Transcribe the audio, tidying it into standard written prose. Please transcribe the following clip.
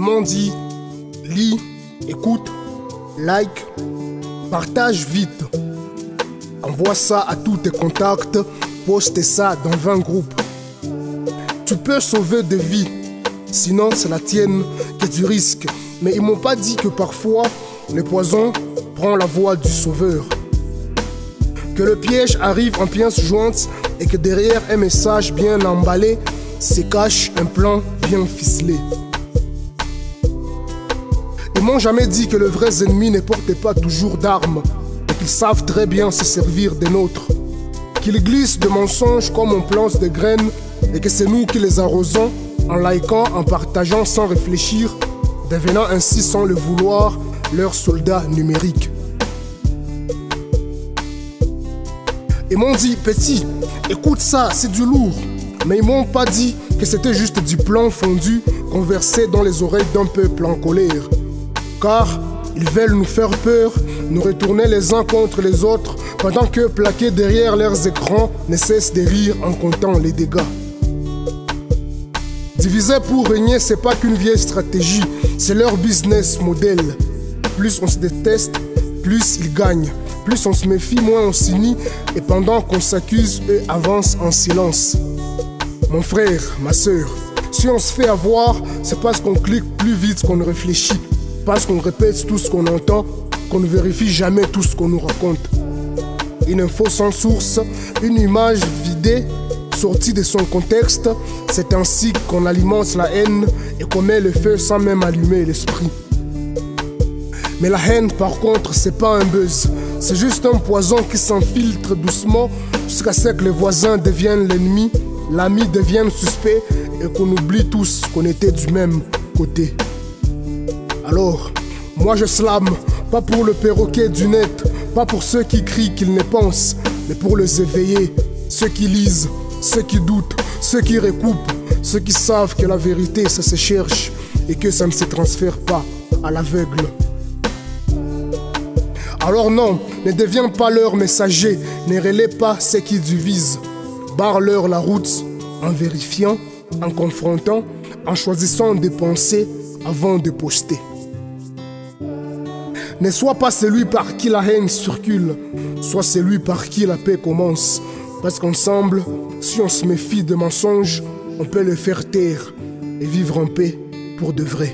m'ont dit, lis, écoute, like, partage vite. Envoie ça à tous tes contacts, poste ça dans 20 groupes. Tu peux sauver des vies, sinon c'est la tienne que tu risques. Mais ils m'ont pas dit que parfois, le poison prend la voie du sauveur. Que le piège arrive en pièces jointes et que derrière un message bien emballé se cache un plan bien ficelé. Ils m'ont jamais dit que les vrais ennemis ne portent pas toujours d'armes et qu'ils savent très bien se servir des nôtres. Qu'ils glissent de mensonges comme on plante des graines et que c'est nous qui les arrosons en likant, en partageant sans réfléchir, devenant ainsi sans le vouloir leurs soldats numériques. Ils m'ont dit, petit, écoute ça, c'est du lourd. Mais ils m'ont pas dit que c'était juste du plomb fondu qu'on versait dans les oreilles d'un peuple en colère. Car ils veulent nous faire peur, nous retourner les uns contre les autres, pendant que plaqués derrière leurs écrans ne cessent de rire en comptant les dégâts. Diviser pour régner, c'est pas qu'une vieille stratégie, c'est leur business model. Plus on se déteste, plus ils gagnent. Plus on se méfie, moins on s'unit, et pendant qu'on s'accuse, eux avancent en silence. Mon frère, ma soeur, si on se fait avoir, c'est parce qu'on clique plus vite qu'on ne réfléchit, parce qu'on répète tout ce qu'on entend, qu'on ne vérifie jamais tout ce qu'on nous raconte. Une info sans source, une image vidée, sortie de son contexte, c'est ainsi qu'on alimente la haine et qu'on met le feu sans même allumer l'esprit. Mais la haine, par contre, c'est pas un buzz. C'est juste un poison qui s'infiltre doucement jusqu'à ce que les voisins deviennent l'ennemi, l'ami devienne suspect et qu'on oublie tous qu'on était du même côté. Alors, moi je slame, pas pour le perroquet du net, pas pour ceux qui crient qu'ils ne pensent, mais pour les éveillés, ceux qui lisent, ceux qui doutent, ceux qui recoupent, ceux qui savent que la vérité ça se cherche et que ça ne se transfère pas à l'aveugle. Alors non, ne deviens pas leur messager, ne relaie pas ceux qui divisent. Barre-leur la route en vérifiant, en confrontant, en choisissant de penser avant de poster. Ne sois pas celui par qui la haine circule, sois celui par qui la paix commence. Parce qu'ensemble, si on se méfie de mensonges, on peut le faire taire et vivre en paix pour de vrai.